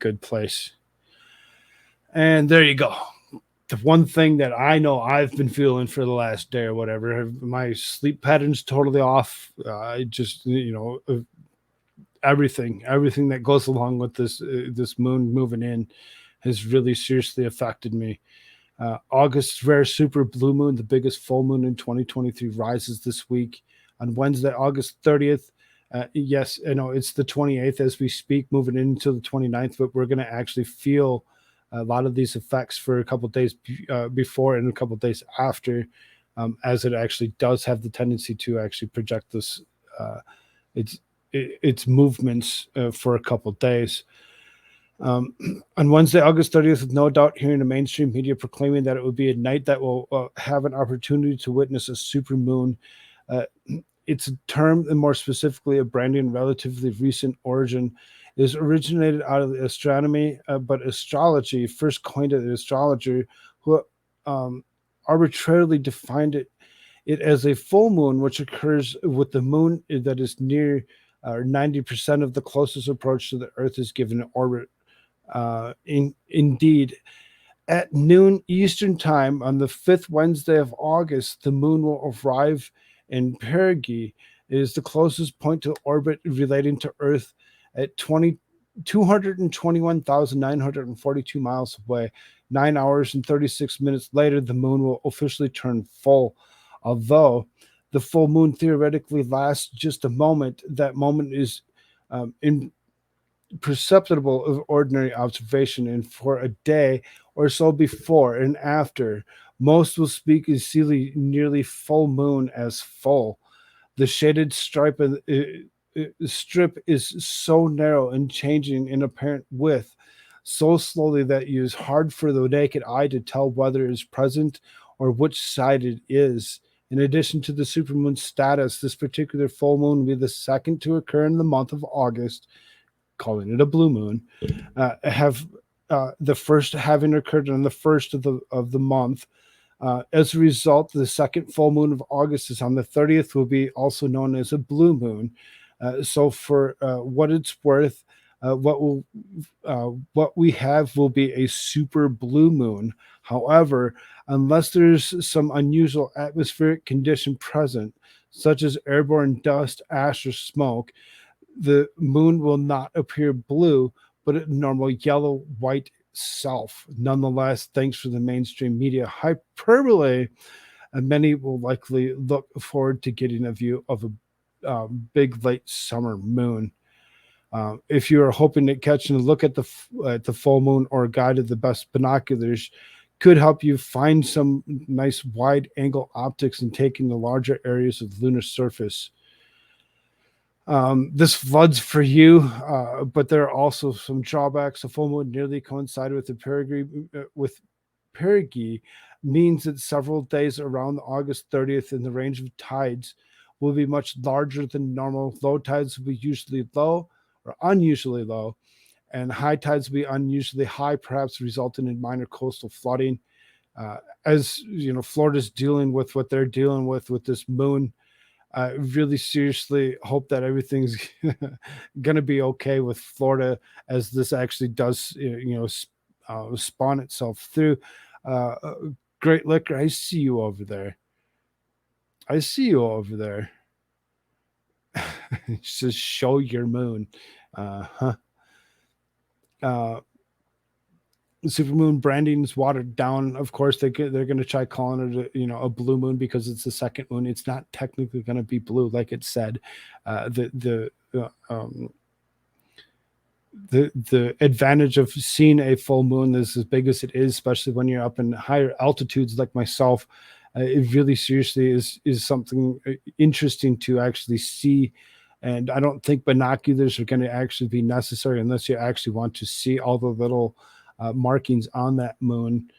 good place. And there you go. The one thing that I know I've been feeling for the last day or whatever, my sleep pattern's totally off. I just, everything that goes along with this moon moving in has really seriously affected me. August's rare super blue moon, the biggest full moon in 2023, rises this week on Wednesday, August 30th. Yes, I know it's the 28th as we speak, moving into the 29th, but we're going to actually feel a lot of these effects for a couple days before and a couple days after, as it actually does have the tendency to actually project this its its movements for a couple days. On Wednesday, August 30th, with no doubt hearing the mainstream media proclaiming that it would be a night that will have an opportunity to witness a supermoon. Uh, it's a term, and more specifically, a branding relatively recent origin, is originated out of astronomy, but astrology first coined it an astrologer who um, arbitrarily defined it as a full moon, which occurs with the moon that is near 90% of the closest approach to the Earth is given an orbit. Indeed, at noon Eastern Time on the fifth Wednesday of August, the moon will arrive in Perigee. It is the closest point to orbit relating to Earth at 221,942 miles away. 9 hours and 36 minutes later, the moon will officially turn full. Although the full moon theoretically lasts just a moment, that moment is imperceptible of ordinary observation, and for a day or so before and after, most will speak and see the nearly full moon as full. The shaded strip is so narrow and changing in apparent width so slowly that it is hard for the naked eye to tell whether it is present or which side it is. In addition to the supermoon status, this particular full moon will be the second to occur in the month of August, calling it a blue moon. Have the first having occurred on the first of the month. As a result, the second full moon of August is on the 30th, will be also known as a blue moon. So, for what it's worth, what we have will be a super blue moon. However, unless there's some unusual atmospheric condition present, such as airborne dust, ash, or smoke, the moon will not appear blue, but a normal yellow white self. Nonetheless, thanks for the mainstream media hyperbole, and many will likely look forward to getting a view of a big late summer moon. If you are hoping to catch a look at the full moon, or a guide of the best binoculars could help you find some nice wide angle optics and taking the larger areas of the lunar surface. This floods for you, but there are also some drawbacks. The full moon nearly coincided with the perigee means that several days around August 30th in the range of tides will be much larger than normal. Low tides will be usually low or unusually low, and high tides will be unusually high, perhaps resulting in minor coastal flooding. As you know, Florida's dealing with what they're dealing with this moon. I really seriously hope that everything's going to be okay with Florida as this actually does, spawn itself through. Uh, uh, Great Liquor, I see you over there. I see you over there. It says, show your moon. Huh. Uh, Supermoon branding is watered down. Of course, they're going to try calling it a blue moon because it's the second moon. It's not technically going to be blue, like it said. The advantage of seeing a full moon is as big as it is, especially when you're up in higher altitudes like myself. It really seriously is something interesting to actually see. And I don't think binoculars are going to actually be necessary unless you actually want to see all the little markings on that moon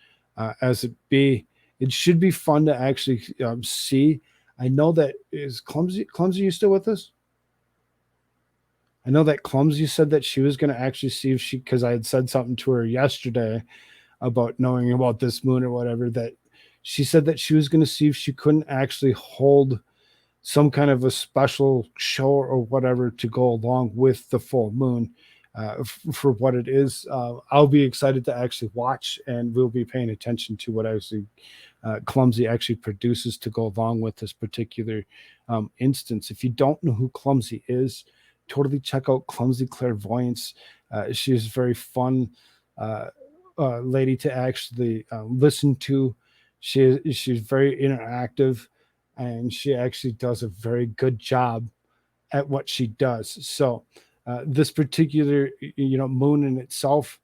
as it be. It should be fun to actually see. I know that is Clumsy. Clumsy, you still with us? I know that Clumsy said that she was going to actually see if she, because I had said something to her yesterday about knowing about this moon or whatever, that she said that she was going to see if she couldn't actually hold some kind of a special show or whatever to go along with the full moon. for what it is. I'll be excited to actually watch, and we'll be paying attention to what actually Clumsy actually produces to go along with this particular instance. If you don't know who Clumsy is, totally check out Clumsy Clairvoyance. She's very fun lady to actually listen to. She's very interactive, and she actually does a very good job at what she does. So this particular moon in itself,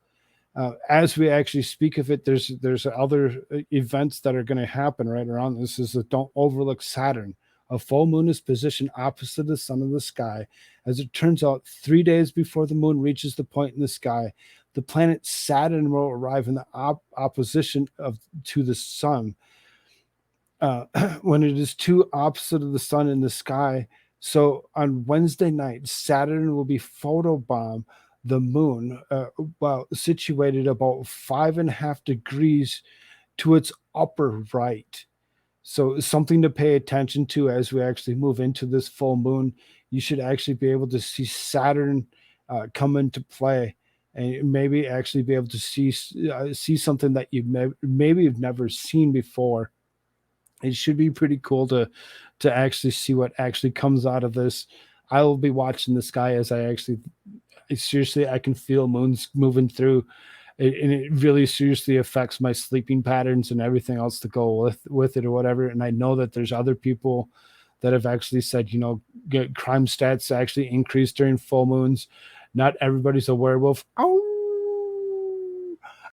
as we actually speak of it, there's other events that are going to happen right around this. Is that don't overlook Saturn. A full moon is positioned opposite the sun in the sky. As it turns out, 3 days before the moon reaches the point in the sky, the planet Saturn will arrive in the opposition to the sun. When it is too opposite of the sun in the sky. So on Wednesday night, Saturn will be photobomb the moon, well, situated about 5.5 degrees to its upper right. So something to pay attention to as we actually move into this full moon. You should actually be able to see Saturn come into play, and maybe actually be able to see something that maybe you've never seen before. It should be pretty cool to actually see what actually comes out of this. I will be watching the sky as seriously, I can feel moons moving through it, and it really seriously affects my sleeping patterns and everything else to go with it or whatever. And I know that there's other people that have actually said, crime stats actually increase during full moons. Not everybody's a werewolf. Oh,